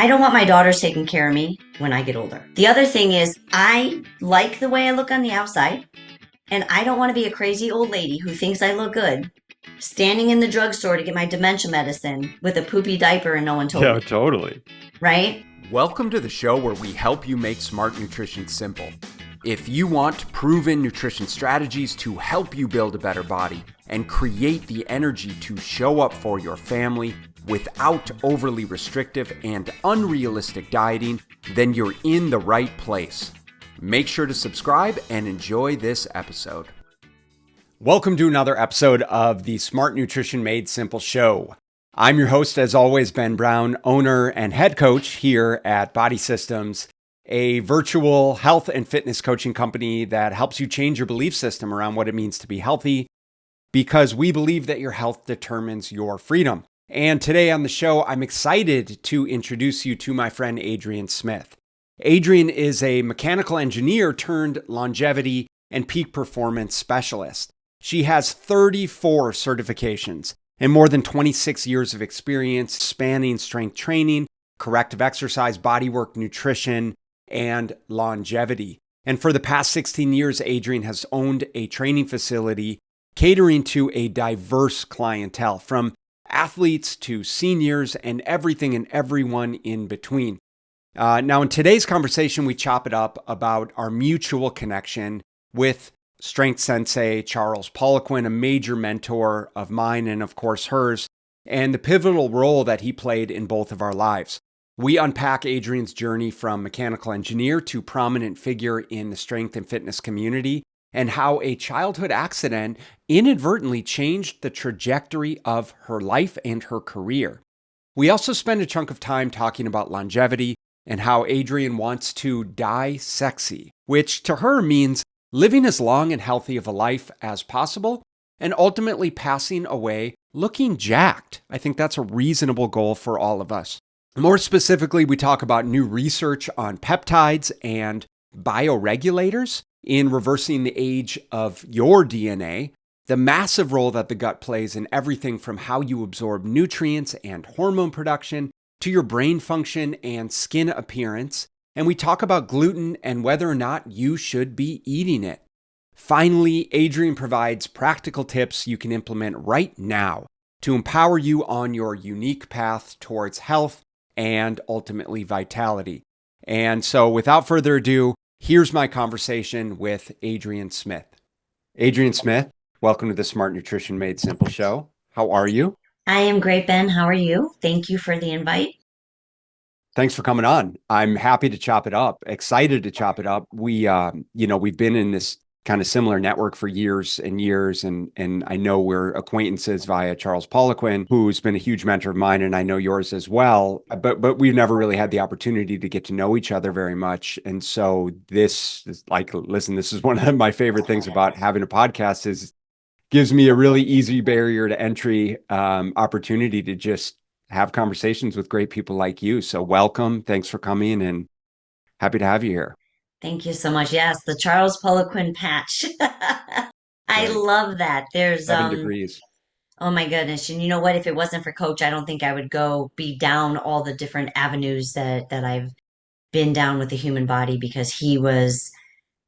I don't want my daughters taking care of me when I get older. The other thing is I like the way I look on the outside, and I don't want to be a crazy old lady who thinks I look good standing in the drugstore to get my dementia medicine with a poopy diaper and no one told Yeah, me, totally. right? Welcome to the show where we help you make smart nutrition simple. If you want proven nutrition strategies to help you build a better body and create the energy to show up for your family without overly restrictive and unrealistic dieting, then you're in the right place. Make sure to subscribe and enjoy this episode. Welcome to another episode of the Smart Nutrition Made Simple show. I'm your host, as always, Ben Brown, owner and head coach here at Body Systems, a virtual health and fitness coaching company that helps you change your belief system around what it means to be healthy, because we believe that your health determines your freedom. And today on the show, I'm excited to introduce you to my friend Adrienne Smith. Adrienne is a mechanical engineer turned longevity and peak performance specialist. She has 34 certifications and more than 26 years of experience spanning strength training, corrective exercise, bodywork, nutrition, and longevity. And for the past 16 years, Adrienne has owned a training facility catering to a diverse clientele, from athletes to seniors and everything and everyone in between. Now, in today's conversation, we chop it up about our mutual connection with Strength Sensei Charles Poliquin, a major mentor of mine and, of course, hers, and the pivotal role that he played in both of our lives. We unpack Adrienne's journey from mechanical engineer to prominent figure in the strength and fitness community, and how a childhood accident inadvertently changed the trajectory of her life and her career. We also spend a chunk of time talking about longevity and how Adrienne wants to die sexy, which to her means living as long and healthy of a life as possible and ultimately passing away looking jacked. I think that's a reasonable goal for all of us. More specifically, we talk about new research on peptides and bioregulators in reversing the age of your DNA, the massive role that the gut plays in everything from how you absorb nutrients and hormone production to your brain function and skin appearance. And we talk about gluten and whether or not you should be eating it. Finally, Adrienne provides practical tips you can implement right now to empower you on your unique path towards health and ultimately vitality. And so without further ado, here's my conversation with Adrienne Smith. Adrienne Smith, welcome to the Smart Nutrition Made Simple show. How are you? I am great, Ben. How are you? Thank you for the invite. Thanks for coming on. I'm happy to chop it up, excited to chop it up. We've been in this kind of similar network for years and years, and I know we're acquaintances via Charles Poliquin, who's been a huge mentor of mine, and I know yours as well. But we've never really had the opportunity to get to know each other very much. And so this is like, listen, this is one of my favorite things about having a podcast is gives me a really easy barrier to entry opportunity to just have conversations with great people like you. So welcome. Thanks for coming and happy to have you here. Thank you so much. Yes, the Charles Poliquin patch. I Right. love that. There's 7 degrees. oh my goodness. And you know what? If it wasn't for Coach, I don't think I would go be down all the different avenues that I've been down with the human body, because he was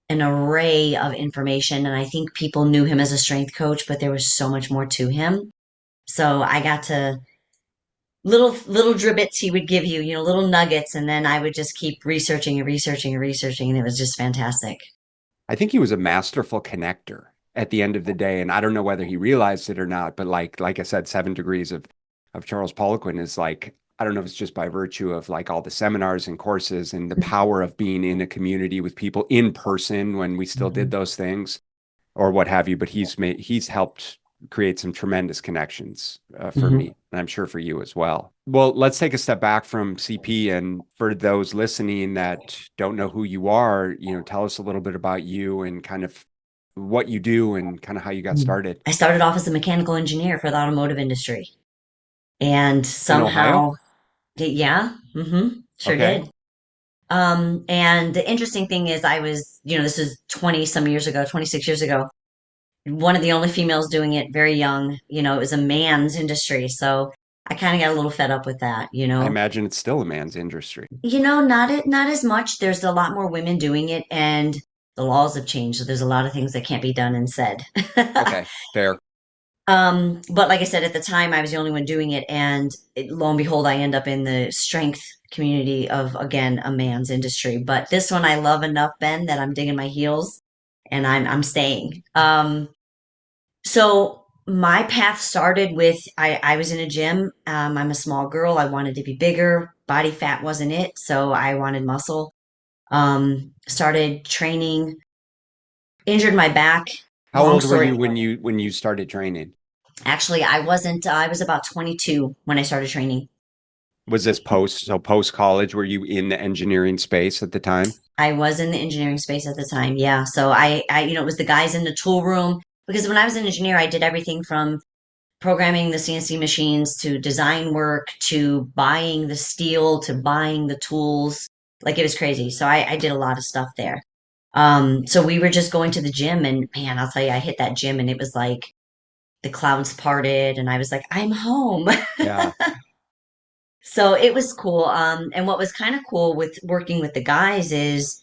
an array of information. And I think people knew him as a strength coach, but there was so much more to him. So I got to little dribbits he would give you, little nuggets, and then I would just keep researching and researching and researching, and it was just fantastic. I think he was a masterful connector at the end of the day. And I don't know whether he realized it or not, but like I said, 7 degrees of Charles Poliquin is like, I don't know if it's just by virtue of like all the seminars and courses and the power of being in a community with people in person when we still did Mhm. those things or what have you, but he's helped create some tremendous connections for Mhm. me, and I'm sure for you as well. Well, let's take a step back from CP, and for those listening that don't know who you are, tell us a little bit about you and kind of what you do and kind of how you got started I started off as a mechanical engineer for the automotive industry, and in Ohio. somehow, yeah, sure Okay. did. And the interesting thing is, I was, this is 20 some years ago, 26 years ago, one of the only females doing it, very young. It was a man's industry. So I kind of got a little fed up with that, you I know. imagine it's still a man's industry. Not as much. There's a lot more women doing it, and the laws have changed, so there's a lot of things that can't be done and said. Okay, fair. But like I said, at the time, I was the only one doing it, and lo and behold, I end up in the strength community of, again, a man's industry. But this one I love enough, Ben, that I'm digging my heels, and I'm staying. So my path started with I was in a gym. I'm a small girl. I wanted to be bigger. Body fat wasn't it, so I wanted muscle. Started training, injured my back. How Long old were story. you when you started training? Actually, I wasn't, I was about 22 when I started training. Was this post college? Were you in the engineering space at the time? I was in the engineering space at the time. Yeah. So it was the guys in the tool room because when I was an engineer, I did everything from programming the CNC machines to design work to buying the steel to buying the tools. Like it was crazy. So I did a lot of stuff there. So we were just going to the gym and man, I'll tell you, I hit that gym and it was like the clouds parted and I was like, I'm home. Yeah, So it was cool. And what was kind of cool with working with the guys is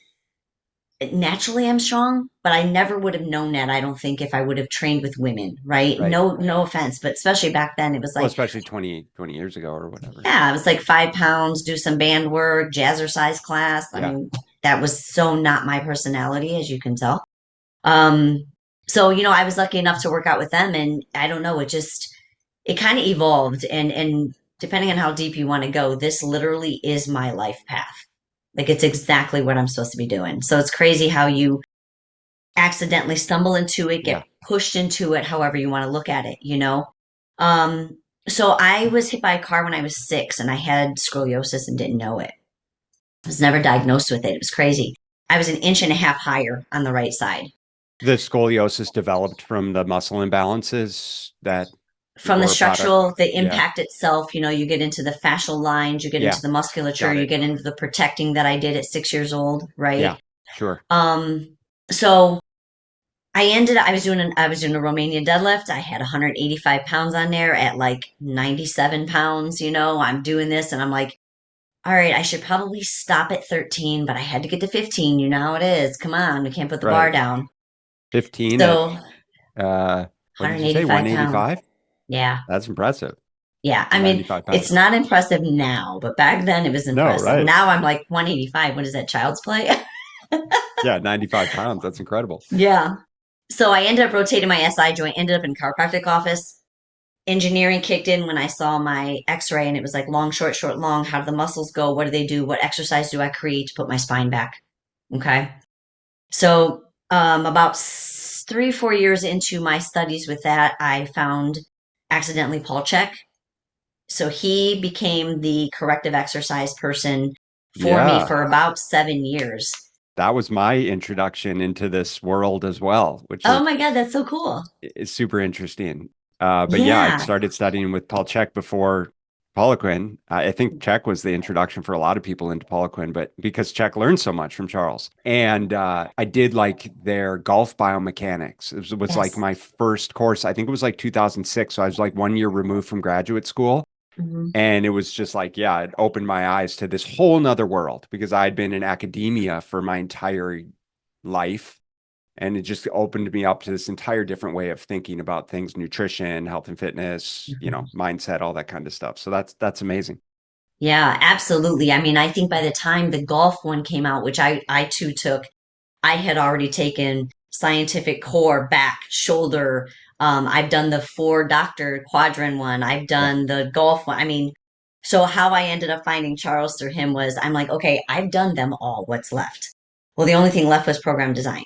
naturally I'm strong, but I never would have known that, I don't think, if I would have trained with women, right? right. No offense, but especially back then it was Well, like, especially 20 years ago or whatever. yeah, it was like 5 pounds, do some band work, jazzercise class. I Yeah. mean, that was so not my personality, as you can tell. Um, so I was lucky enough to work out with them, and I don't know, it kind of evolved, and depending on how deep you want to go, this literally is my life path. Like it's exactly what I'm supposed to be doing. So it's crazy how you accidentally stumble into it, get Yeah. pushed into it, however you want to look at it, you know? Um, so I was hit by a car when I was 6 and I had scoliosis and didn't know it. I was never diagnosed with it. It was crazy. I was an inch and a half higher on the right side. The scoliosis developed from the muscle imbalances that From the were a product. structural, the Yeah. impact itself, you get into the fascial lines, you get Yeah. into the musculature, Got you it. get into the protecting that I did at 6 years old, right? Yeah. Sure. So I was doing a Romanian deadlift. I had 185 pounds on there at like 97 pounds. I'm doing this and I'm like, all right, I should probably stop at 13, but I had to get to 15. You know how it is. Come on, we can't put the bar Right. down. 15 at So what did you say? 185 pounds. 185? Yeah. That's impressive Yeah. for I mean, 95 it's pounds. not impressive now, but back then it was No, impressive. right. Now I'm like 185. What is that, child's play? Yeah, 95 pounds. That's incredible. Yeah. So I ended up rotating my SI joint, ended up in chiropractic office. Engineering kicked in when I saw my x-ray and it was like long, short, short, long. How do the muscles go? What do they do? What exercise do I create to put my spine back? Okay. So about 3, 4 years into my studies with that, I found accidentally Paul Chek. So he became the corrective exercise person for me Yeah. for about 7 years. That was my introduction into this world as well, which Oh my God, that's so cool. is super interesting. But yeah, I Yeah. started studying with Paul Chek before Poliquin. I think Chek was the introduction for a lot of people into Poliquin, but because Chek learned so much from Charles. And I did like their golf biomechanics. It was like Yes. my first course. I think it was like 2006. So I was like 1 year removed from graduate school. Mhm. And it was just like, yeah, it opened my eyes to this whole nother world because I'd been in academia for my entire life. And it just opened me up to this entire different way of thinking about things, nutrition, health and fitness, Mhm. mindset, all that kind of stuff. So that's amazing. Yeah, absolutely. I mean, I think by the time the golf one came out, which I too took, I had already taken scientific core, back, shoulder. I've done the 4 doctor quadrant one. I've Yeah. done the golf one. I mean, so how I ended up finding Charles through him was I'm like, okay, I've done them all. What's left? Well, the only thing left was program design.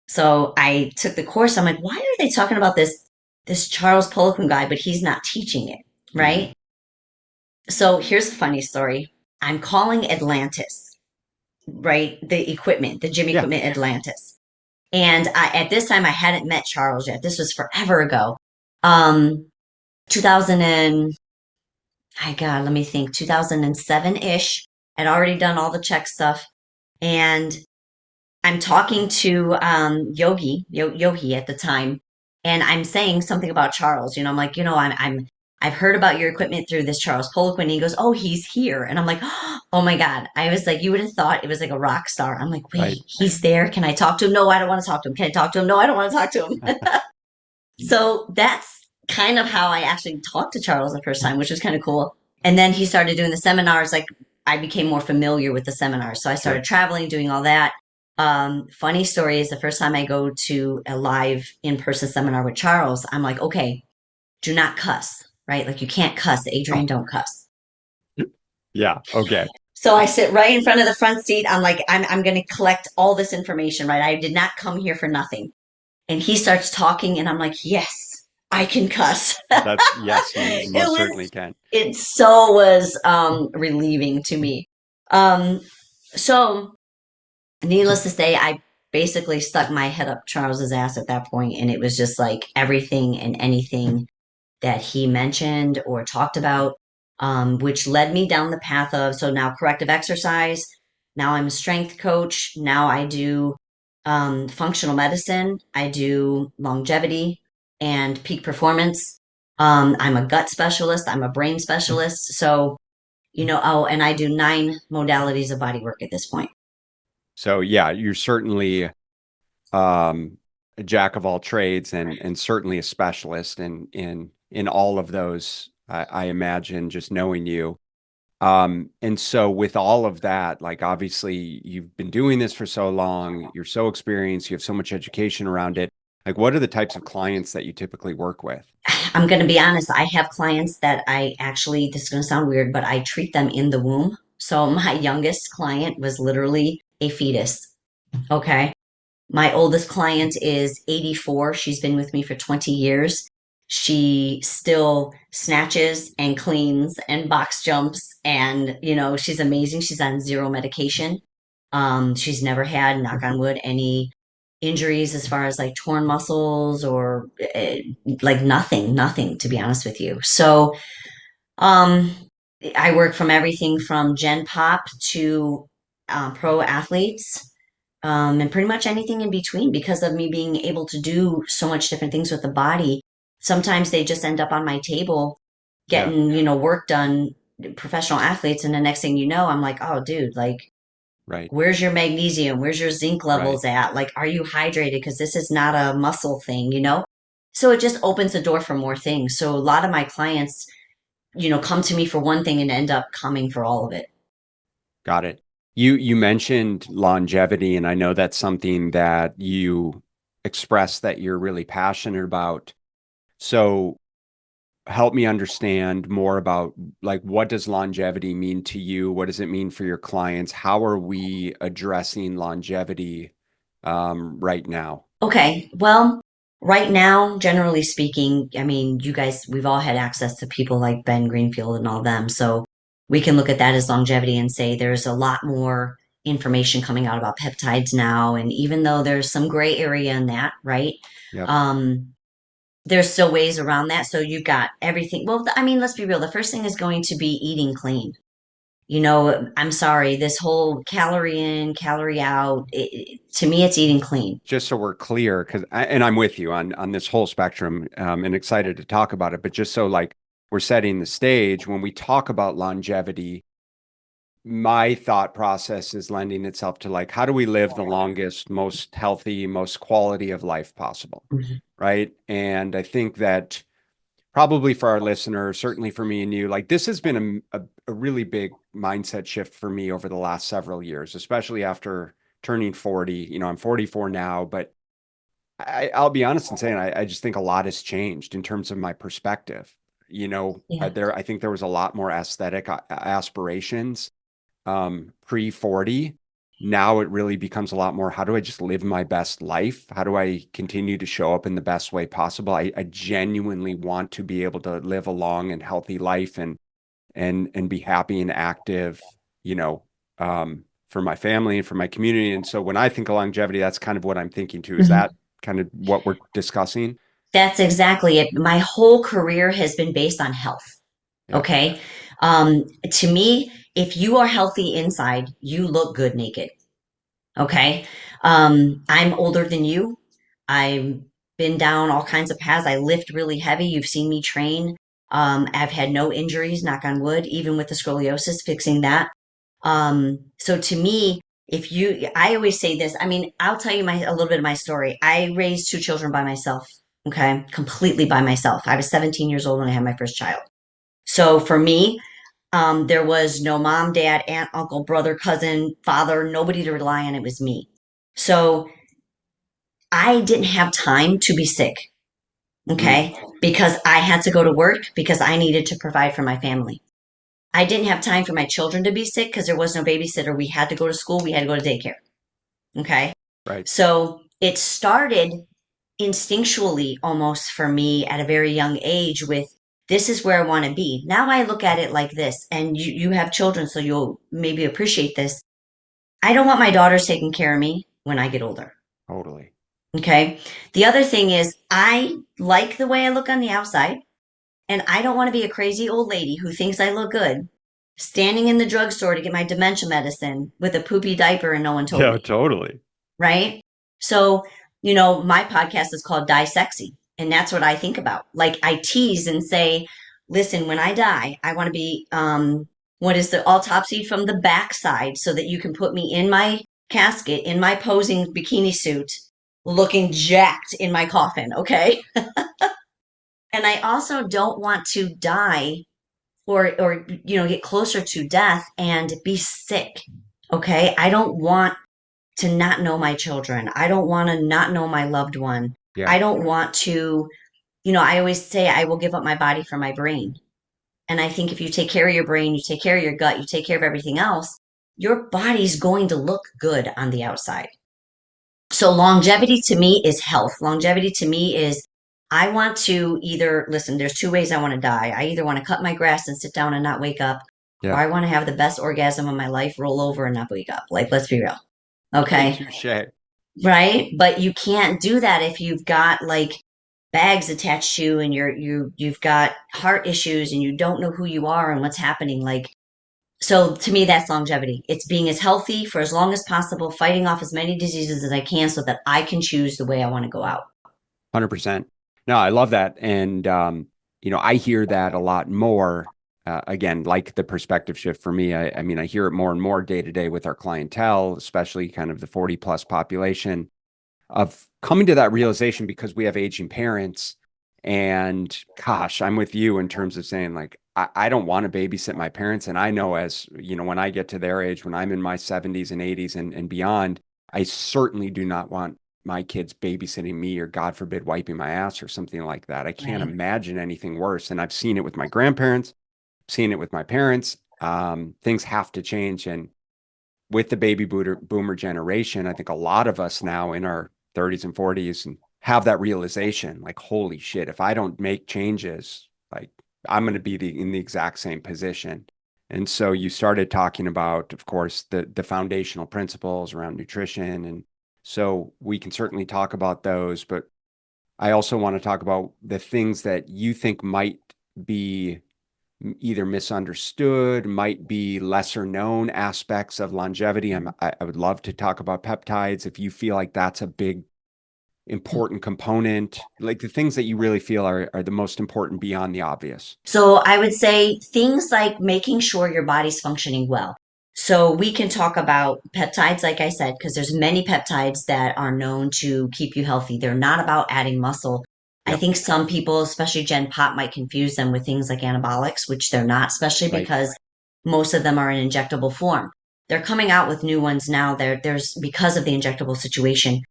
So I took the course. I'm like, why are they talking about this Charles Poliquin guy, but he's not teaching it, Hmm. right? So here's a funny story. I'm calling Atlantis, right? The equipment, the gym Yeah. equipment, Atlantis. And at this time, I hadn't met Charles yet. This was forever ago. 2000 and, my God, let me think, 2007-ish. I'd already done all the check stuff. And I'm talking to Yogi at the time. And I'm saying something about Charles. I'm like, I'm I've heard about your equipment through this Charles Poliquin. And he goes, oh, he's here. And I'm like, oh my God. I was like, you would have thought it was like a rock star. I'm like, Right. wait, he's there. Can I talk to him? No, I don't want to talk to him. Can I talk to him? No, I don't want to talk to him. So that's kind of how I actually talked to Charles the first time, which was kind of cool. And then he started doing the seminars. Like I became more familiar with the seminars. So I started Sure. traveling, doing all that. Funny story is the first time I go to a live in-person seminar with Charles, I'm like, okay, do not cuss, right? Like you can't cuss. Adrienne, Oh, don't cuss. yeah. Okay. So I sit right in front of the front seat. I'm like, I'm going to collect all this information, right? I did not come here for nothing. And he starts talking, and I'm like, yes, I can cuss. That's yes, you It most certainly was, can. it so was relieving to me. Um, so needless to say, I basically stuck my head up Charles's ass at that point, and it was just like everything and anything that he mentioned or talked about, which led me down the path of so now corrective exercise. Now I'm a strength coach. Now I do functional medicine. I do longevity and peak performance. I'm a gut specialist. I'm a brain specialist. So, oh, and I do 9 modalities of body work at this point. So yeah, you're certainly a jack of all trades and certainly a specialist in all of those. I imagine just knowing you. And so with all of that, like obviously you've been doing this for so long, you're so experienced, you have so much education around it. Like what are the types of clients that you typically work with? I'm going to be honest. I have clients that I actually, this is going to sound weird, but I treat them in the womb. So my youngest client was literally a fetus. Okay. My oldest client is 84. She's been with me for 20 years. She still snatches and cleans and box jumps and she's amazing. She's on zero medication. She's never had, knock on wood, any injuries as far as like torn muscles or like nothing to be honest with you. So, um I work from everything from Gen Pop to pro athletes and pretty much anything in between because of me being able to do so much different things with the body. Sometimes they just end up on my table Yeah, getting, work done, professional athletes. And the next thing you know, I'm like, oh, dude, like, right, where's your magnesium? Where's your zinc right. levels at? Like, are you hydrated? Because this is not a muscle thing? So it just opens the door for more things. So a lot of my clients, come to me for one thing and end up coming for all of it. Got it. You mentioned longevity, and I know that's something that you express that you're really passionate about. So help me understand more about like what does longevity mean to you? What does it mean for your clients? How are we addressing longevity right now? Okay. Well, right now, generally speaking, I mean, you guys, we've all had access to people like Ben Greenfield and all them. So we can look at that as longevity and say there's a lot more information coming out about peptides now. And even though there's some gray area in that, right? Yep. Um, there's still ways around that. So you've got everything. Well, I mean, let's be real. The first thing is going to be eating clean. I'm sorry, this whole calorie in, calorie out, to me, it's eating clean. Just so we're clear, because and I'm with you on this whole spectrum, and excited to talk about it. But just so like we're setting the stage, when we talk about longevity, my thought process is lending itself to like how do we live the longest, most healthy, most quality of life possible, Mhm. right? And I think that probably for our listeners, certainly for me and you, like this has been a really big mindset shift for me over the last several years, especially after turning 40. I'm 44 now, but I'll be honest in saying I just think a lot has changed in terms of my perspective. Yeah. I think there was a lot more aesthetic aspirations pre 40. Now it really becomes a lot more, how do I just live my best life? How do I continue to show up in the best way possible? I genuinely want to be able to live a long and healthy life and be happy and active, for my family and for my community. And so when I think of longevity, that's kind of what I'm thinking too. Is that Mhm. kind of what we're discussing? That's exactly it. My whole career has been based on health. Yeah. Okay. To me, if you are healthy inside, you look good naked. Okay. I'm older than you. I've been down all kinds of paths. I lift really heavy. You've seen me train. I've had no injuries, knock on wood, even with the scoliosis, fixing that. So to me, I always say this. I mean, I'll tell you a little bit of my story. I raised two children by myself. Okay, completely by myself. I was 17 years old when I had my first child. So for me, there was no mom, dad, aunt, uncle, brother, cousin, father, nobody to rely on. It was me. So I didn't have time to be sick. Mm, Okay, because I had to go to work because I needed to provide for my family. I didn't have time for my children to be sick because there was no babysitter. We had to go to school. We had to go to daycare. Okay. right. So it started instinctually almost for me at a very young age with this is where I want to be. Now I look at it like this, and you have children, so you'll maybe appreciate this. I don't want my daughters taking care of me when I get older. Totally. Okay. The other thing is, I like the way I look on the outside. And I don't want to be a crazy old lady who thinks I look good standing in the drugstore to get my dementia medicine with a poopy diaper and no one told Yeah, me, totally. right? So, my podcast is called Die Sexy, and that's what I think about. Like I tease and say, listen, when I die, I want to be what is the autopsy from the backside so that you can put me in my casket in my posing bikini suit looking jacked in my coffin, okay? And I also don't want to die or get closer to death and be sick. Okay? I don't want to not know my children. I don't want to not know my loved one. Yeah, I don't want to, I always say I will give up my body for my brain. And I think if you take care of your brain, you take care of your gut, you take care of everything else, your body's going to look good on the outside. So longevity to me is health. Longevity to me is I want to either listen, there's two ways I want to die. I either want to cut my grass and sit down and not wake up, or yeah. I want to have the best orgasm of my life, roll over and not wake up. Like, let's be real. Okay. Touche. Right? But you can't do that if you've got like bags attached to you and you've got heart issues and you don't know who you are and what's happening. Like so to me, that's longevity. It's being as healthy for as long as possible, fighting off as many diseases as I can so that I can choose the way I want to go out. 100%. No, I love that. And, I hear that a lot more. Again, like the perspective shift for me. I mean, I hear it more and more day to day with our clientele, especially kind of the 40 plus population, of coming to that realization because we have aging parents. And gosh, I'm with you in terms of saying, like, I don't want to babysit my parents. And I know when I get to their age, when I'm in my 70s and 80s and beyond, I certainly do not want my kids babysitting me or, God forbid, wiping my ass or something like that. I can't Right. imagine anything worse. And I've seen it with my grandparents, seen it with my parents. Things have to change. And with the boomer generation, I think a lot of us now in our 30s and 40s and have that realization, like, holy shit, if I don't make changes, like I'm going to be in the exact same position. And so you started talking about, of course, the foundational principles around nutrition. And so we can certainly talk about those, but I also want to talk about the things that you think might be either misunderstood, might be lesser known aspects of longevity. I would love to talk about peptides if you feel like that's a big, important component, like the things that you really feel are the most important beyond the obvious. So I would say things like making sure your body's functioning well. So we can talk about peptides, like I said, because there's many peptides that are known to keep you healthy. They're not about adding muscle. I Yep. think some people, especially Gen Pop, might confuse them with things like anabolics, which they're not, especially Right. because most of them are in injectable form. They're coming out with new ones now. There's because of the injectable situation.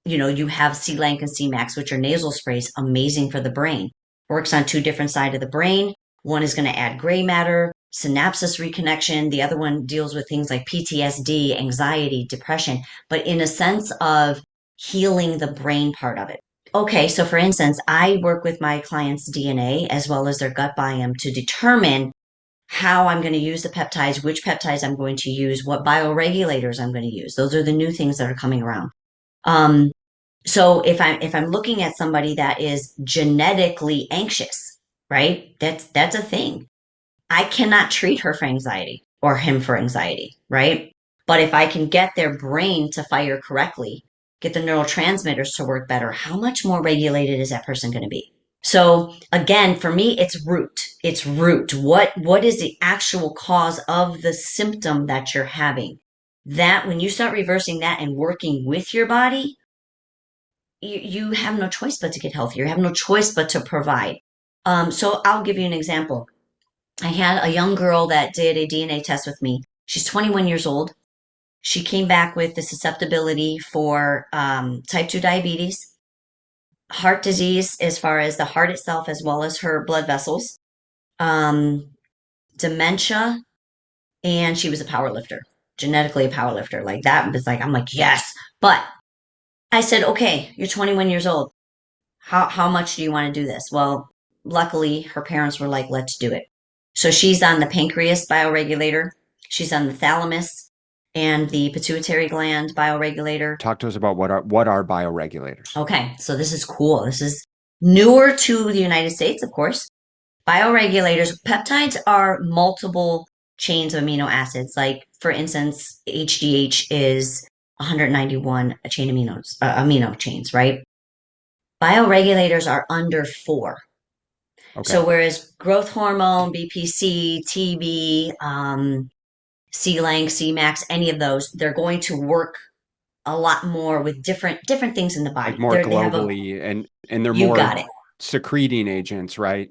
You have C-Lank and C-Max, which are nasal sprays, amazing for the brain. Works on two different sides of the brain. One is going to add gray matter, synapses reconnection. The other one deals with things like PTSD, anxiety, depression, but in a sense of healing the brain part of it. Okay, so for instance, I work with my clients' DNA as well as their gut biome to determine how I'm going to use the peptides, which peptides I'm going to use, what bioregulators I'm going to use. Those are the new things that are coming around. Um, so if I'm looking at somebody that is genetically anxious, right? That's a thing. I cannot treat her for anxiety or him for anxiety, right? But if I can get their brain to fire correctly, get the neurotransmitters to work better, how much more regulated is that person going to be? So again, for me, it's root. It's root. What is the actual cause of the symptom that you're having? That when you start reversing that and working with your body, you have no choice but to get healthier. You have no choice but to provide. So I'll give you an example. I had a young girl that did a DNA test with me. She's 21 years old. She came back with the susceptibility for type 2 diabetes, heart disease, as far as the heart itself, as well as her blood vessels, um, dementia, and she was a power lifter, genetically a power lifter. Like that was like, I'm like, yes. But I said, okay, you're 21 years old. How much do you want to do this? Well, luckily, her parents were like, let's do it. So she's on the pancreas bioregulator, she's on the thalamus and the pituitary gland bioregulator. Talk to us about what are bioregulators. Okay, so this is cool. This is newer to the United States, of course. Bioregulators, peptides are multiple chains of amino acids. Like, for instance, HDH is 191 chain amino chains, right? Bioregulators are under four. Okay. So whereas growth hormone, BPC, TB, C-Lang, C-Max, any of those, they're going to work a lot more with different things in the Like body. more They have a globally, and they're you more got it secreting agents, right?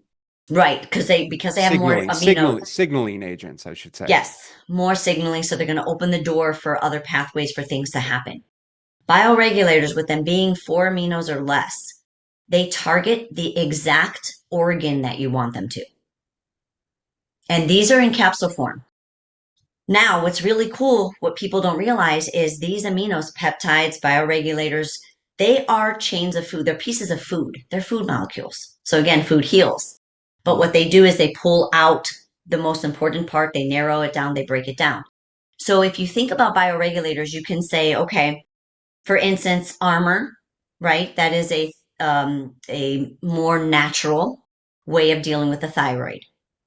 right because they have more amino. Signaling agents, I should say. Yes, more signaling, so they're going to open the door for other pathways for things to happen. Bioregulators, with them being four aminos or less, they target the exact organ that you want them to. And these are in capsule form. Now, what's really cool, what people don't realize is these aminos, peptides, bioregulators, they are chains of food. They're pieces of food. They're food molecules. So again, food heals. But Mhm. what they do is they pull out the most important part, they narrow it down, they break it down. So if you think about bioregulators, you can say, okay, for instance, armor, right? That is a more natural way of dealing with the thyroid.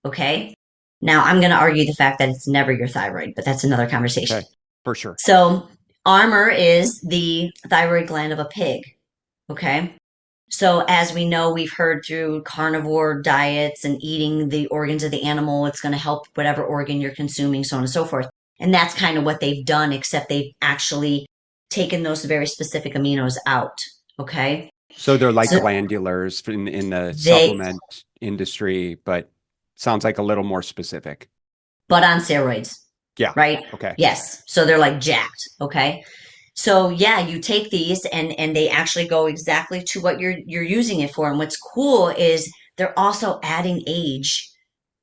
Okay. Now I'm going to argue the fact that it's never your thyroid, but that's another conversation. Okay, for sure. So armor is the thyroid gland of a pig. Okay. So as we know, we've heard through carnivore diets and eating the organs of the animal, it's going to help whatever organ you're consuming, so on and so forth. And that's kind of what they've done, except they've actually taken those very specific aminos out. Okay. So they're like So glandulars in the they, supplement industry, but sounds like a little more specific. but on steroids, Yeah. right? Okay. Yes. So they're like jacked. Okay. So yeah, you take these and they actually go exactly to what you're using it for. And what's cool is they're also adding age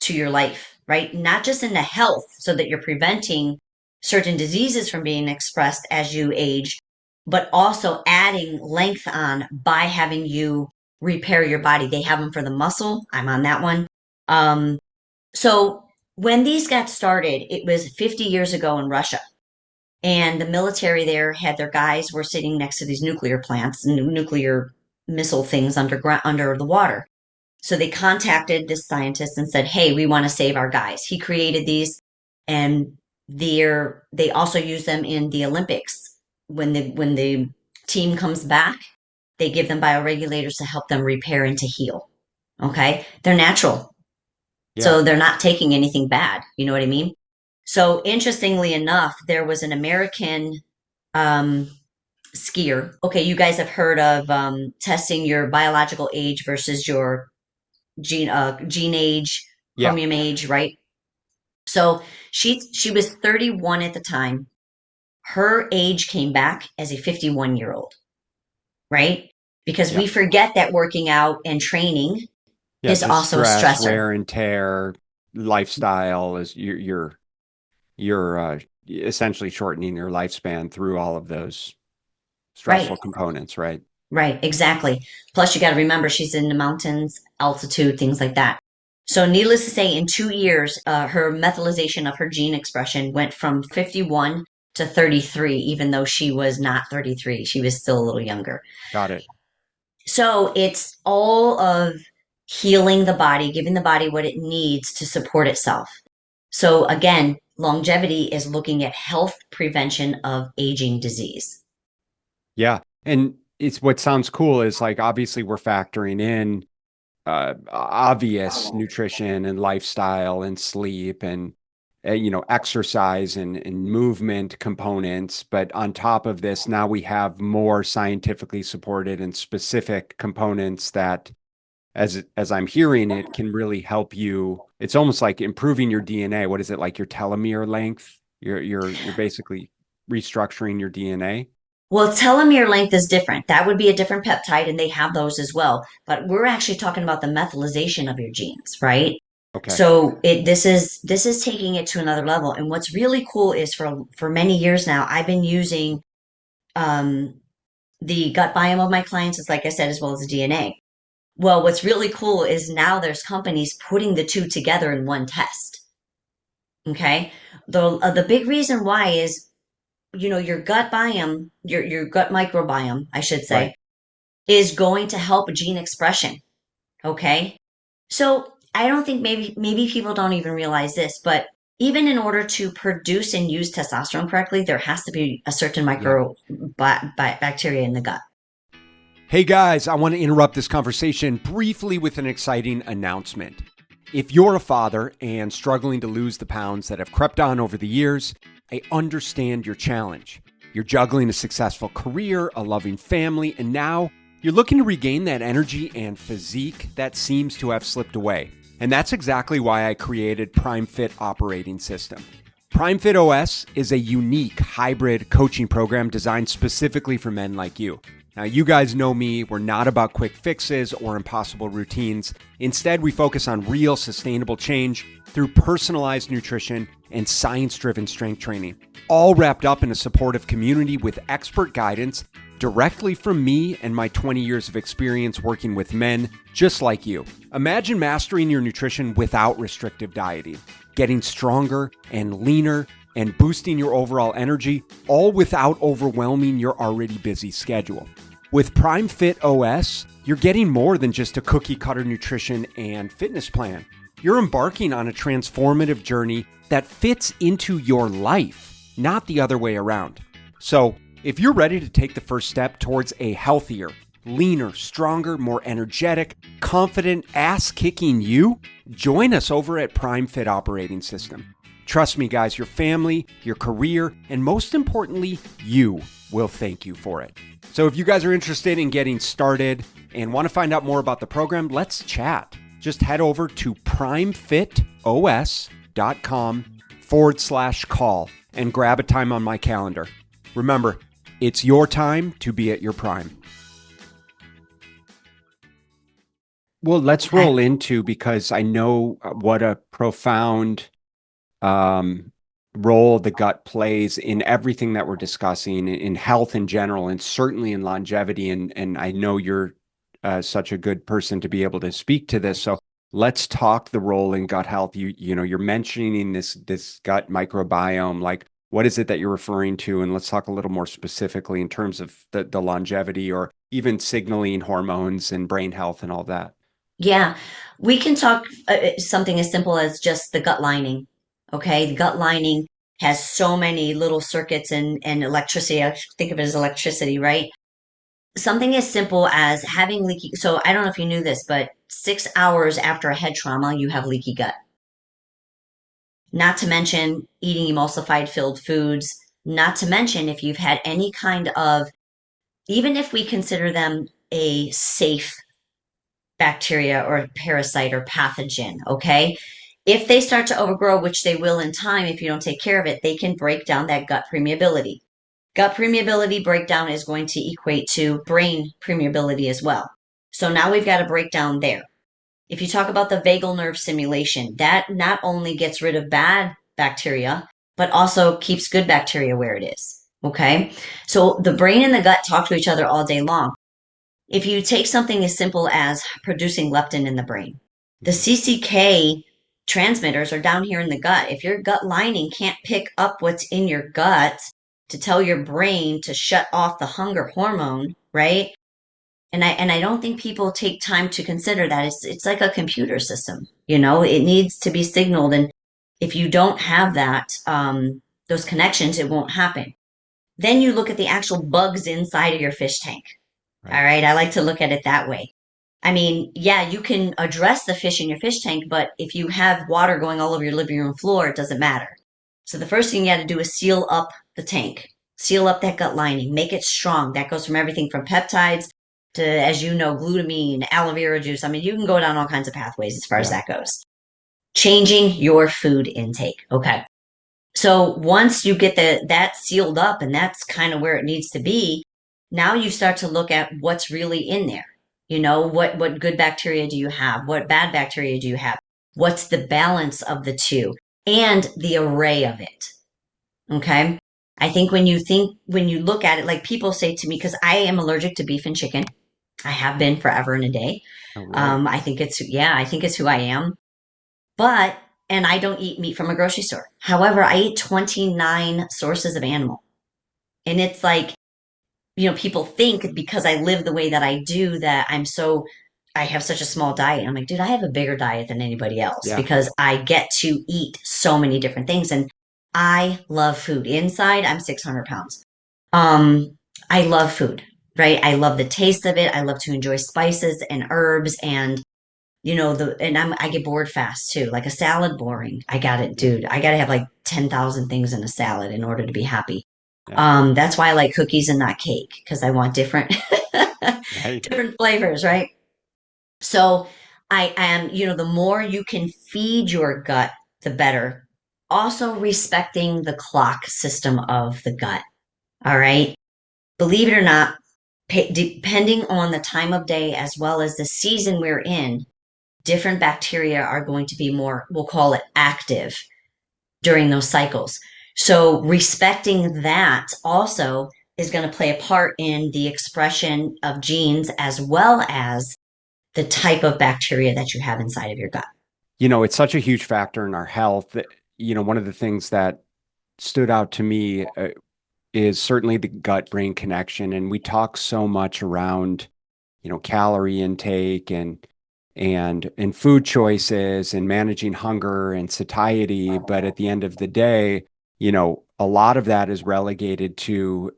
to your life, right? Not just in the health, so that you're preventing certain diseases from being expressed as you age, but also adding length on by having you repair your body. They have them for the muscle. I'm on that one. Um, so when these got started, it was 50 years ago in Russia. And the military there had their guys were sitting next to these nuclear plants and nuclear missile things underground under the water. So they contacted this scientist and said, "Hey, we want to save our guys." He created these, and they also use them in the Olympics. When the team comes back, they give them bioregulators to help them repair and to heal. Okay, they're natural, Yeah. so they're not taking anything bad. You know what I mean? So interestingly enough, there was an American um, skier. Okay, you guys have heard of testing your biological age versus your gene age, Yeah. chromium age, right? So she was 31 at the time. Her age came back as a 51-year-old, right? Because Yeah. we forget that working out and training Yeah. is Just also a stress, stressor. wear and tear, lifestyle is you're essentially shortening your lifespan through all of those stressful Right, components, right? right, exactly. Plus, you got to remember she's in the mountains, altitude, things like that. So, needless to say, in 2 years, her methylization of her gene expression went from 51 to 33, even though she was not 33. She was still a little younger. Got it. So, it's all of healing the body, giving the body what it needs to support itself. So, again, longevity is looking at health prevention of aging disease. Yeah. And it's what sounds cool is like obviously we're factoring in obvious nutrition and lifestyle and sleep and exercise and movement components. But on top of this, now we have more scientifically supported and specific components that, as I'm hearing it, can really help you. It's almost like improving your DNA. What is it, like your telomere length? You're basically restructuring your DNA. Well, telomere length is different. That would be a different peptide, and they have those as well. But we're actually talking about the methylation of your genes, right? Okay. So this is taking it to another level. And what's really cool is for many years now, I've been using um, the gut biome of my clients, is like I said, as well as the DNA. Well, what's really cool is now there's companies putting the two together in one test. Okay. The big reason why is, your gut biome, your gut microbiome, I should Right. say, is going to help gene expression. Okay. So I don't think maybe people don't even realize this, but even in order to produce and use testosterone correctly, there has to be a certain Yeah. bacteria in the gut. Hey guys, I want to interrupt this conversation briefly with an exciting announcement. If you're a father and struggling to lose the pounds that have crept on over the years, I understand your challenge. You're juggling a successful career, a loving family, and now you're looking to regain that energy and physique that seems to have slipped away. And that's exactly why I created Prime Fit Operating System. Prime Fit OS is a unique hybrid coaching program designed specifically for men like you. Now, you guys know me, we're not about quick fixes or impossible routines. Instead, we focus on real sustainable change through personalized nutrition and science-driven strength training, all wrapped up in a supportive community with expert guidance directly from me and my 20 years of experience working with men just like you. Imagine mastering your nutrition without restrictive dieting, getting stronger and leaner, and boosting your overall energy, all without overwhelming your already busy schedule. With Prime Fit OS, you're getting more than just a cookie cutter nutrition and fitness plan. You're embarking on a transformative journey that fits into your life, not the other way around. So, if you're ready to take the first step towards a healthier, leaner, stronger, more energetic, confident, ass-kicking you, join us over at Prime Fit Operating System. Trust me, guys, your family, your career, and most importantly, you will thank you for it. So if you guys are interested in getting started and want to find out more about the program, let's chat. Just head over to primefitos.com/call and grab a time on my calendar. Remember, it's your time to be at your prime. Well, let's Okay. roll into, because I know what a profound role the gut plays in everything that we're discussing, in health in general, and certainly in longevity. And I know you're such a good person to be able to speak to this. So let's talk the role in gut health. You're mentioning this gut microbiome. Like, what is it that you're referring to? And let's talk a little more specifically in terms of the longevity, or even signaling hormones and brain health and all that. Yeah, we can talk something as simple as just the gut lining. Okay, the gut lining has so many little circuits and electricity. I think of it as electricity, right? Something as simple as having leaky. So I don't know if you knew this, but 6 hours after a head trauma, you have leaky gut. Not to mention eating emulsified filled foods. Not to mention if you've had any kind of, even if we consider them a safe bacteria or parasite or pathogen, okay? If they start to overgrow, which they will in time if you don't take care of it, they can break down that gut permeability. Gut permeability breakdown is going to equate to brain permeability as well. So now we've got a breakdown there. If you talk about the vagal nerve stimulation, that not only gets rid of bad bacteria, but also keeps good bacteria where it is. Okay. So the brain and the gut talk to each other all day long. If you take something as simple as producing leptin in the brain, the Mhm. CCK transmitters are down here in the gut. If your gut lining can't pick up what's in your gut to tell your brain to shut off the hunger hormone, right? And I don't think people take time to consider that it's like a computer system, it needs to be signaled. And if you don't have that, those connections, it won't happen. Then you look at the actual bugs inside of your fish tank. All Right. right. I like to look at it that way. I mean, yeah, you can address the fish in your fish tank, but if you have water going all over your living room floor, it doesn't matter. So the first thing you got to do is seal up the tank, seal up that gut lining, make it strong. That goes from everything from peptides to, as you know, glutamine, aloe vera juice. I mean, you can go down all kinds of pathways as far as Yeah. that goes. Changing your food intake. Okay. So once you get that sealed up and that's kind of where it needs to be, now you start to look at what's really in there. You know, what good bacteria do you have? What bad bacteria do you have? What's the balance of the two and the array of it? Okay? I think when you look at it, like people say to me, because I am allergic to beef and chicken. I have been forever and a day. Oh, really? I think it's who I am. But, and I don't eat meat from a grocery store. However, I eat 29 sources of animal. And it's like, people think because I live the way that I do that I have such a small diet. I'm like, dude, I have a bigger diet than anybody else Yeah. because I get to eat so many different things. And I love food. Inside, I'm 600 pounds. I love food, right? I love the taste of it. I love to enjoy spices and herbs and I get bored fast too. Like a salad, boring. I got it, Yeah. dude. I got to have like 10,000 things in a salad in order to be happy. Yeah. That's why I like cookies and not cake because I want different, Right. different flavors, right? So I am, the more you can feed your gut, the better. Also respecting the clock system of the gut. All right. Believe it or not, depending on the time of day as well as the season we're in, different bacteria are going to be more, we'll call it active during those cycles. So respecting that also is going to play a part in the expression of genes as well as the type of bacteria that you have inside of your gut. It's such a huge factor in our health that, one of the things that stood out to me is certainly the gut brain connection. And we talk so much around, calorie intake and food choices and managing hunger and satiety. But at the end of the day, a lot of that is relegated to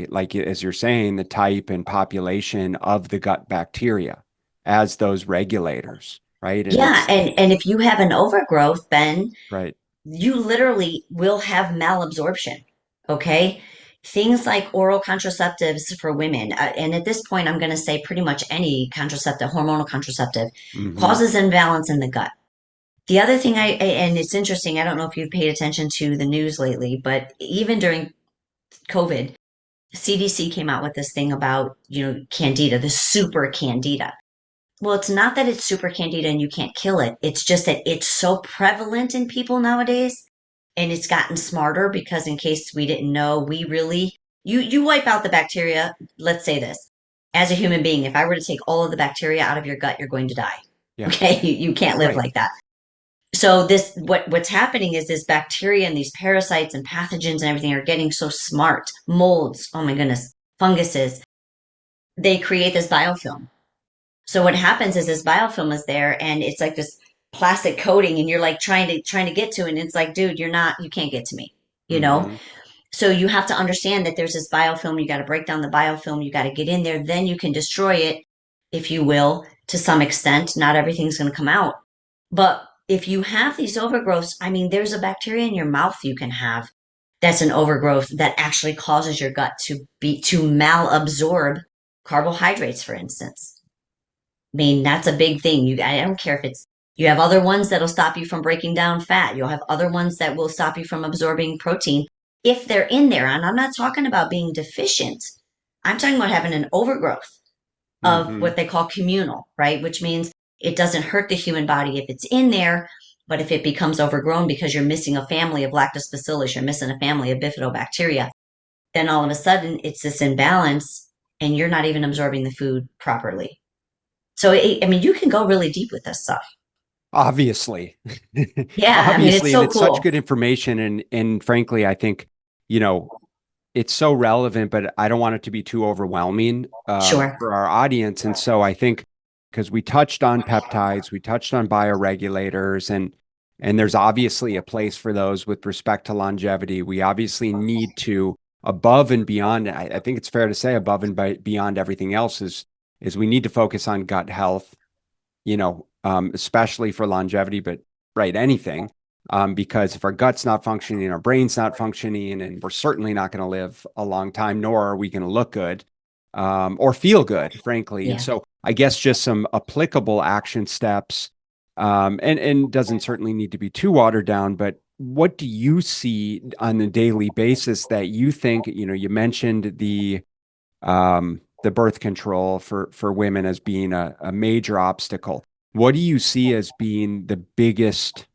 like, as you're saying, the type and population of the gut bacteria as those regulators, right? And Yeah, it's and if you have an overgrowth, then right. you literally will have malabsorption. Okay. Things like oral contraceptives for women, and at this point, I'm going to say pretty much any contraceptive, hormonal contraceptive, Hmm. causes imbalance in the gut. The other thing and it's interesting, I don't know if you've paid attention to the news lately, but even during COVID, CDC came out with this thing about, candida, the super candida. Well, it's not that it's super candida and you can't kill it. It's just that it's so prevalent in people nowadays and it's gotten smarter because in case we didn't know, you wipe out the bacteria. Let's say this. As a human being, if I were to take all of the bacteria out of your gut, you're going to die. Yeah. Okay? You can't live Right. like that. So what's happening is this bacteria and these parasites and pathogens and everything are getting so smart. Molds, oh my goodness, funguses, they create this biofilm. So what happens is this biofilm is there and it's like this plastic coating and you're like trying to get to it and it's like, dude, you can't get to me, you know? Hmm. So you have to understand that there's this biofilm, you got to break down the biofilm, you got to get in there, then you can destroy it, if you will, to some extent. Not everything's going to come out. But if you have these overgrowths, I mean, there's a bacteria in your mouth you can have that's an overgrowth that actually causes your gut to malabsorb carbohydrates, for instance. I mean, that's a big thing. I don't care if you have other ones that'll stop you from breaking down fat. You'll have other ones that will stop you from absorbing protein if they're in there. And I'm not talking about being deficient. I'm talking about having an overgrowth of Hmm. what they call communal, right? Which means it doesn't hurt the human body if it's in there, but if it becomes overgrown because you're missing a family of lactobacillus, you're missing a family of bifidobacteria, then all of a sudden it's this imbalance and you're not even absorbing the food properly. So, I mean, you can go really deep with this stuff. Obviously. Yeah, I mean, it's Obviously, and so it's such cool. good information and frankly, I think, you know, it's so relevant, but I don't want it to be too overwhelming Sure. for our audience. And so I think because we touched on peptides, we touched on bioregulators, and there's obviously a place for those with respect to longevity. We obviously need to above and beyond. I think it's fair to say above and beyond everything else is is we need to focus on gut health, especially for longevity, but right, anything. Because if our gut's not functioning, our brain's not functioning, and we're certainly not going to live a long time, nor are we going to look good or feel good, frankly. And Yeah. so I guess just some applicable action steps, and doesn't certainly need to be too watered down, but what do you see on a daily basis that you think, you mentioned the birth control for women as being a major obstacle. What do you see as being the biggest,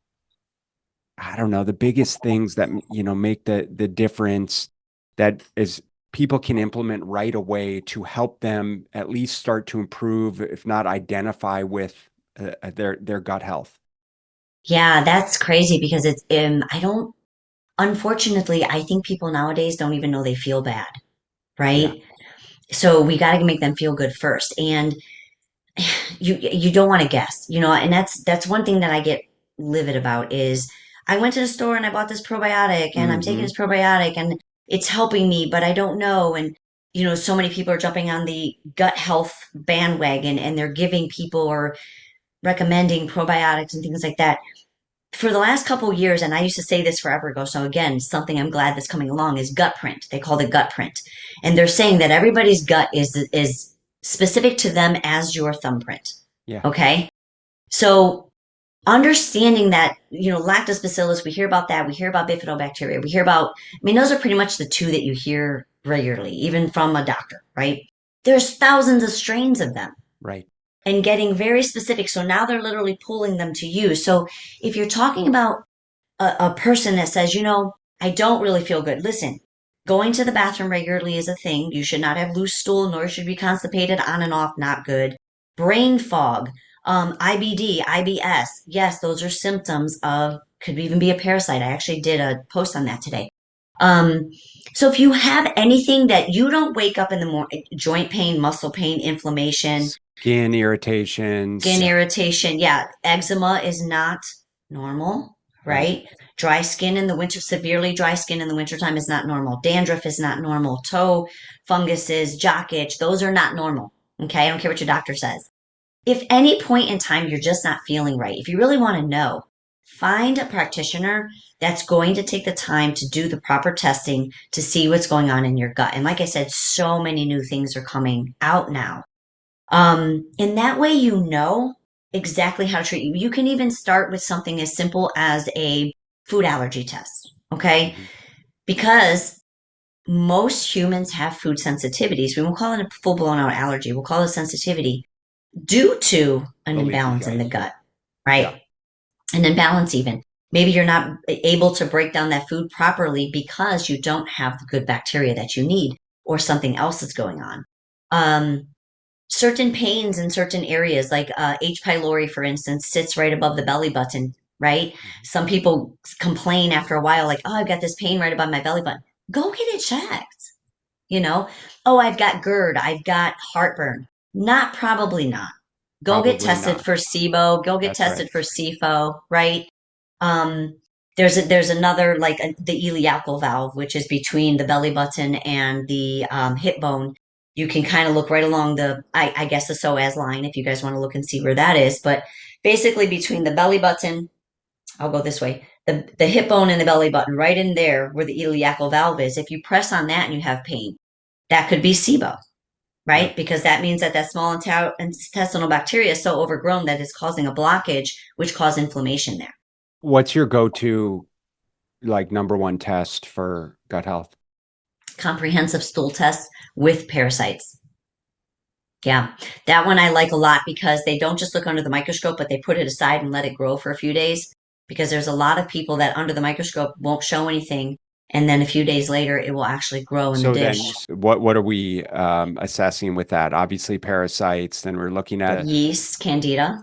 I don't know, the biggest things that, make the difference that is people can implement right away to help them at least start to improve, if not identify with their gut health? Yeah, that's crazy because I don't, unfortunately, I think people nowadays don't even know they feel bad, Yeah. right? So we got to make them feel good first. And you don't want to guess, and that's one thing that I get livid about is I went to the store and I bought this probiotic and I'm taking Hmm. this probiotic and it's helping me, but I don't know. And so many people are jumping on the gut health bandwagon and they're giving people or recommending probiotics and things like that. For the last couple of years, and I used to say this forever ago, so again, something I'm glad that's coming along is gut print. They call it gut print. And they're saying that everybody's gut is specific to them as your thumbprint. Yeah. Okay. So understanding that, lactobacillus, we hear about that. We hear about bifidobacteria. We hear about, I mean, those are pretty much the two that you hear regularly, even from a doctor, right? There's thousands of strains of them Right. and getting very specific. So now they're literally pulling them to you. So if you're talking about a person that says, I don't really feel good, listen, going to the bathroom regularly is a thing. You should not have loose stool, nor should you be constipated on and off, not good. Brain fog, IBD, IBS. Yes, those are symptoms of, could even be a parasite. I actually did a post on that today. Um, so if you have anything that you don't wake up in the morning, joint pain, muscle pain, inflammation, Skin irritations. skin irritation. Yeah, eczema is not normal, Right. right? Dry skin in the winter, severely dry skin in the wintertime is not normal. Dandruff is not normal. Toe funguses, jock itch, those are not normal. Okay, I don't care what your doctor says. If any point in time you're just not feeling right, if you really want to know, find a practitioner that's going to take the time to do the proper testing to see what's going on in your gut. And like I said, so many new things are coming out now, in that way, exactly how to treat you. You can even start with something as simple as a food allergy test, okay? Mhm. Because most humans have food sensitivities. We won't call it a full blown out allergy. We'll call it sensitivity due to an The leaky imbalance in gut. the gut, Yeah. right? An imbalance, even. Maybe you're not able to break down that food properly because you don't have the good bacteria that you need, or something else is going on. Um, Certain pains in certain areas, like H. pylori, for instance, sits right above the belly button, right? Mhm. Some people complain after a while, like, oh, I've got this pain right above my belly button. Go get it checked, you know? Oh, I've got GERD, I've got heartburn. Not, probably not. Go get Probably tested not. for SIBO, go get That's right. tested for SIFO, right? Um, there's another, like the iliacal valve, which is between the belly button and the hip bone. You can kind of look right along I guess the psoas line if you guys want to look and see where that is. But basically between the belly button, I'll go this way, the hip bone and the belly button, right in there where the iliacal valve is. If you press on that and you have pain, that could be SIBO, Yeah. right? Because that means that small intestinal bacteria is so overgrown that it's causing a blockage, which cause inflammation there. What's your go-to, like, number one test for gut health? Comprehensive stool test with parasites. Yeah, that one I like a lot because they don't just look under the microscope, but they put it aside and let it grow for a few days. Because there's a lot of people that under the microscope won't show anything, and then a few days later it will actually grow in the So dish. then what are we assessing with that? Obviously parasites, then we're looking at the Yeast, candida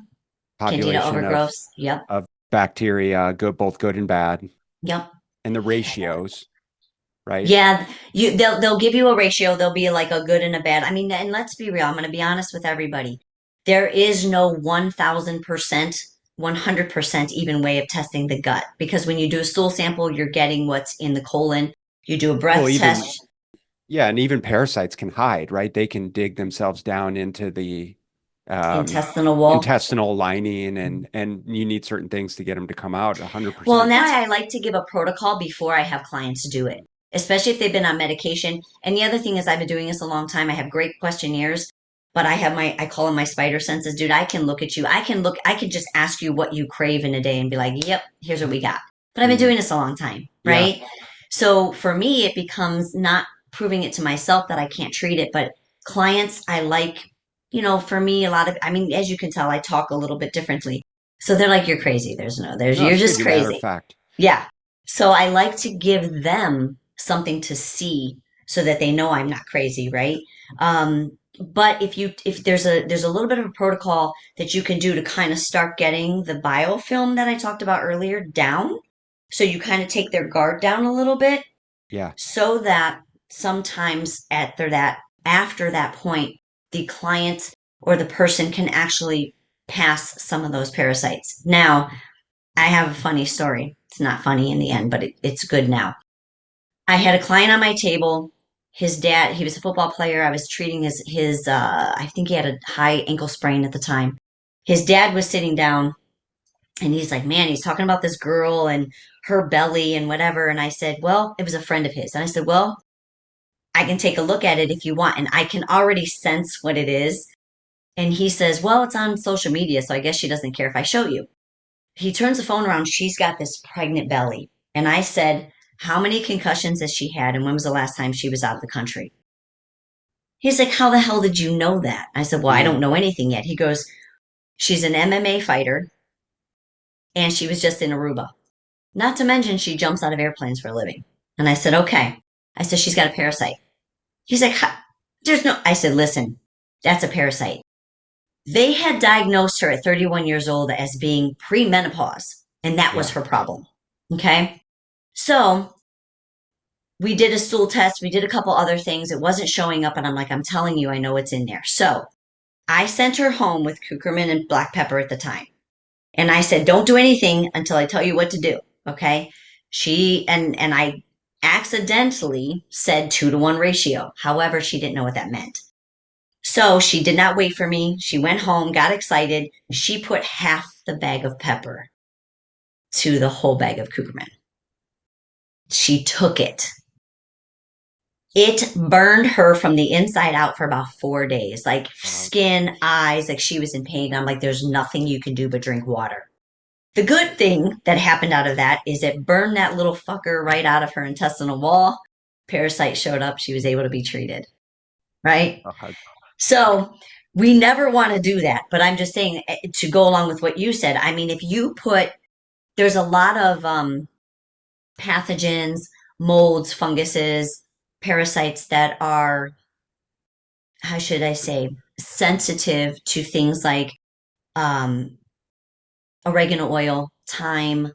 population overgrowth. Yep, of bacteria, good, both good and bad, yep. and the ratios, right? Yeah, they'll give you a ratio. There'll be like a good and a bad. I mean, and let's be real. I'm going to be honest with everybody. There is no 1,000%, 100% even way of testing the gut because when you do a stool sample, you're getting what's in the colon. You do a Well, breath even test. Yeah, and even parasites can hide, right? They can dig themselves down into the um, Intestinal wall. intestinal lining, and you need certain things to get them to come out Well, and 100%. that's why I like to give a protocol before I have clients do it, especially if they've been on medication. And the other thing is, I've been doing this a long time. I have great questionnaires, but I call them my spider senses. Dude, I can look at you. I can just ask you what you crave in a day and be like, yep, here's what we got. But I've been Mm, doing this a long time, yeah, right? So for me, it becomes not proving it to myself that I can't treat it, but clients, I like, for me, I mean, as you can tell, I talk a little bit differently. So they're like, you're crazy. no, You're it's good. just You matter of crazy. fact. Yeah. So I like to give them something to see so that they know I'm not crazy, right? But if there's a little bit of a protocol that you can do to kind of start getting the biofilm that I talked about earlier down. So you kind of take their guard down a little bit Yeah, so that sometimes after that point, the client or the person can actually pass some of those parasites. Now, I have a funny story. It's not funny in the end, but it's good now. I had a client on my table. His dad, he was a football player. I was treating I think he had a high ankle sprain at the time. His dad was sitting down and he's like, man, he's talking about this girl and her belly and whatever. And I said, well, it was a friend of his. And I said, well, I can take a look at it if you want. And I can already sense what it is. And he says, well, it's on social media. So I guess she doesn't care if I show you. He turns the phone around. She's got this pregnant belly. And I said, how many concussions has she had? And when was the last time she was out of the country? He's like, how the hell did you know that? I said, well, I mm, don't know anything yet. He goes, she's an MMA fighter and she was just in Aruba. Not to mention she jumps out of airplanes for a living. And I said, okay. I said, she's got a parasite. He's like, there's no, I said, listen, that's a parasite. They had diagnosed her at 31 years old as being premenopause, and that was yeah, her problem. Okay. So we did a stool test. We did a couple other things. It wasn't showing up. And I'm like, I'm telling you, I know it's in there. So I sent her home with curcumin and black pepper at the time. And I said, don't do anything until I tell you what to do. Okay. And I accidentally said 2-to-1 ratio. However, she didn't know what that meant. So she did not wait for me. She went home, got excited. She put half the bag of pepper to the whole bag of curcumin. She took it. It burned her from the inside out for about 4 days, like ouch. skin, eyes, like she was in pain. I'm like, there's nothing you can do but drink water. The good thing that happened out of that is it burned that little fucker right out of her intestinal wall. Parasite showed up. She was able to be treated, right? Uh, So we never want to do that. But I'm just saying to go along with what you said. I mean, there's a lot of pathogens, molds, funguses, parasites that are, how should I say, sensitive to things like um, oregano oil, thyme,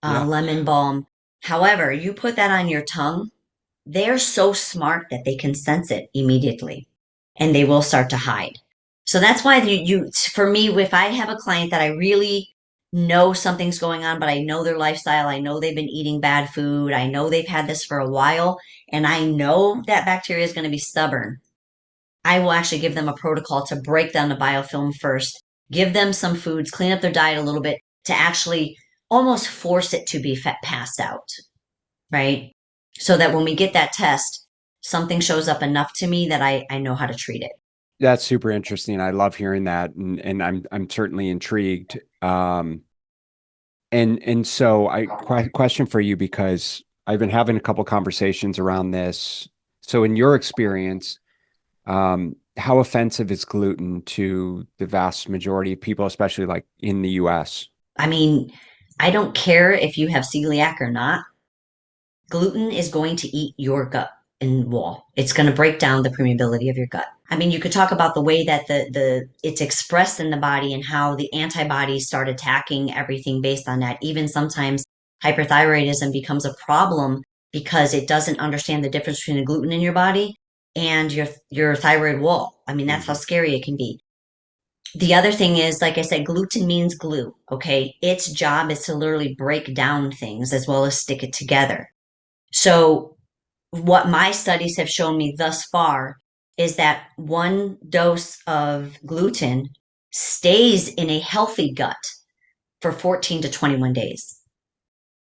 yeah, lemon balm. However, you put that on your tongue, they're so smart that they can sense it immediately and they will start to hide. So that's why for me, if I have a client that I really know something's going on, but I know their lifestyle, I know they've been eating bad food, I know they've had this for a while, and I know that bacteria is going to be stubborn, I will actually give them a protocol to break down the biofilm first, give them some foods, clean up their diet a little bit to actually almost force it to be passed out, right? So that when we get that test, something shows up enough to me that I know how to treat it. that's super interesting. I love hearing that, and I'm certainly intrigued. And so question for you, because I've been having a couple conversations around this. So in your experience, how offensive is gluten to the vast majority of people, especially like in the US? I mean, I don't care if you have celiac or not. Gluten is going to eat your gut and wall. It's going to break down the permeability of your gut. I mean, you could talk about the way that the it's expressed in the body and how the antibodies start attacking everything based on that. Even sometimes hyperthyroidism becomes a problem because it doesn't understand the difference between the gluten in your body and your thyroid wall. I mean, that's how Hmm. scary it can be. The other thing is, like I said, gluten means glue. Okay. Its job is to literally break down things as well as stick it together. So what my studies have shown me thus far is that one dose of gluten stays in a healthy gut for 14 to 21 days.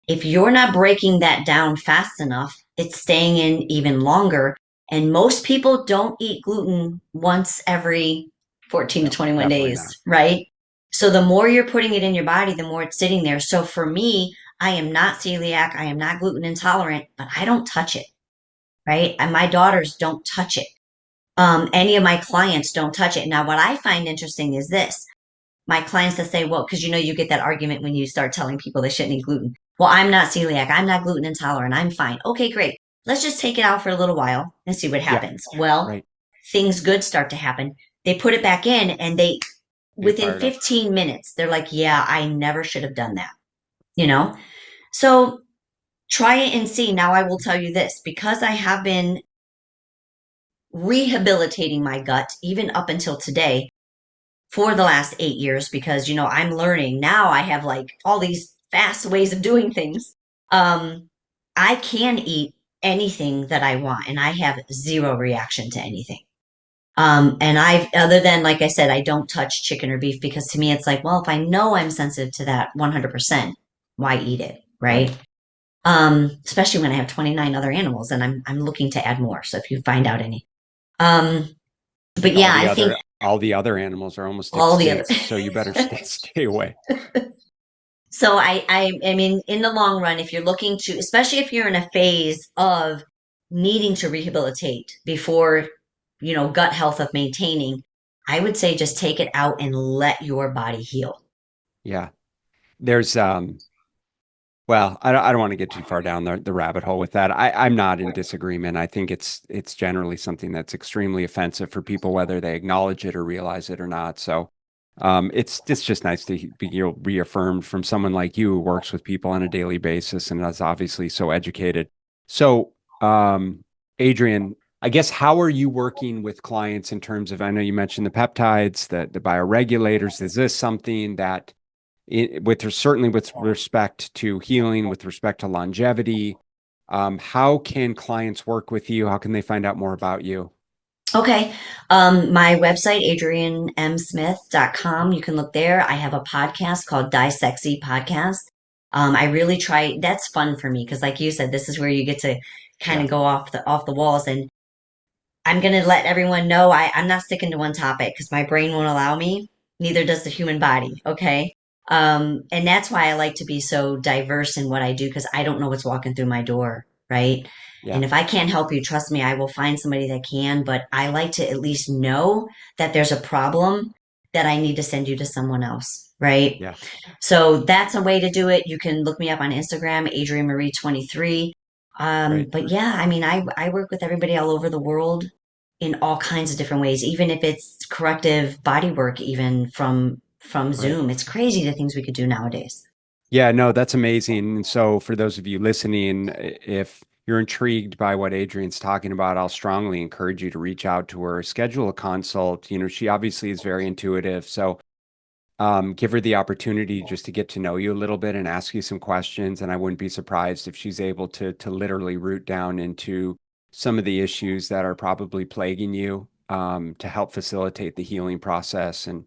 If you're not breaking that down fast enough, it's staying in even longer. And most people don't eat gluten once every 14 to No, 21 definitely days, not. right? So the more you're putting it in your body, the more it's sitting there. So for me, I am not celiac, I am not gluten intolerant, but I don't touch it, right? And my daughters don't touch it. Any of my clients don't touch it. Now, what I find interesting is this. My clients that say, well, because you get that argument when you start telling people they shouldn't eat gluten. Well, I'm not celiac. I'm not gluten intolerant. I'm fine. Okay, great. Let's just take it out for a little while and see what Yeah, happens. Well, right. things good start to happen. They put it back in and They within fired up. 15 minutes, they're like, yeah, I never should have done that, you know? So try it and see. Now, I will tell you this because I have been rehabilitating my gut even up until today for the last 8 years because I'm learning now. I have like all these fast ways of doing things. um I can eat anything that I want and I have zero reaction to anything. And I've, other than, like I said, I don't touch chicken or beef because to me it's like, well, if I know I'm sensitive to that 100%, why eat it, Right. right? Especially when I have 29 other animals and I'm looking to add more, so if you find out any. um but All yeah, the I think other animals are almost all the other extinct, so you better stay away. So I mean, in the long run, if you're looking to, especially if you're in a phase of needing to rehabilitate before, gut health of maintaining, I would say just take it out and let your body heal. Yeah. There's well, I don't want to get too far down the rabbit hole with that. I'm not in disagreement. I think it's generally something that's extremely offensive for people, whether they acknowledge it or realize it or not. So it's just nice to be reaffirmed from someone like you who works with people on a daily basis and is obviously so educated. So, Adrienne, I guess how are you working with clients in terms of, I know you mentioned the peptides, the bioregulators. Is this something that certainly with respect to healing, with respect to longevity, how can clients work with you? How can they find out more about you? Okay. My website, adriennemsmith.com. You can look there. I have a podcast called Die Sexy Podcast. I really try, that's fun for me because like you said, this is where you get to kind Yeah, of go off the walls. And I'm going to let everyone know I'm not sticking to one topic because my brain won't allow me. Neither does the human body. Okay. And that's why I like to be so diverse in what I do because I don't know what's walking through my door. Right. yeah, And if I can't help you, trust me, I will find somebody that can. But I like to at least know that there's a problem that I need to send you to someone else. Right. yeah, So that's a way to do it. You can look me up on Instagram, Adrienne Marie 23. right, But yeah, I mean, I work with everybody all over the world in all kinds of different ways, even if it's corrective body work, even from right. Zoom. It's crazy the things we could do nowadays. Yeah, no, that's amazing. And so for those of you listening, if you're intrigued by what Adrienne's talking about, I'll strongly encourage you to reach out to her, schedule a consult. She obviously is very intuitive. So give her the opportunity just to get to know you a little bit and ask you some questions. And I wouldn't be surprised if she's able to literally root down into some of the issues that are probably plaguing you, to help facilitate the healing process. And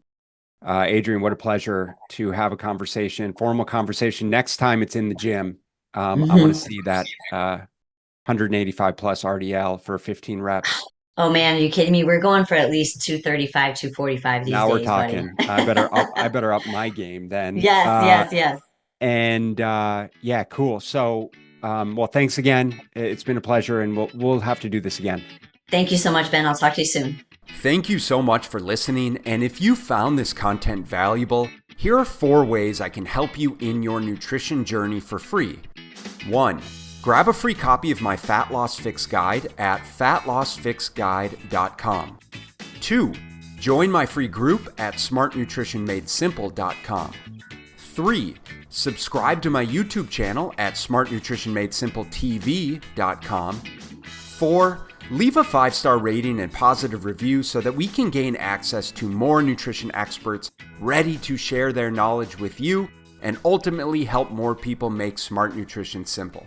Adrienne, what a pleasure to have a conversation, formal conversation. Next time it's in the gym. I want to Hmm. see that 185 plus RDL for 15 reps. Oh man, are you kidding me? We're going for at least 235, 245 these Now we're days, buddy. talking. I better up my game then. Yes, yes, yes. And yeah, cool. So well, thanks again. It's been a pleasure, and we'll have to do this again. Thank you so much, Ben. I'll talk to you soon. Thank you so much for listening, and if you found this content valuable, here are 4 ways I can help you in your nutrition journey for free. 1. Grab a free copy of my Fat Loss Fix Guide at fatlossfixguide.com. 2. Join my free group at smartnutritionmadesimple.com. 3. Subscribe to my YouTube channel at smartnutritionmadesimpletv.com. 4. Leave a 5-star rating and positive review so that we can gain access to more nutrition experts ready to share their knowledge with you and ultimately help more people make smart nutrition simple.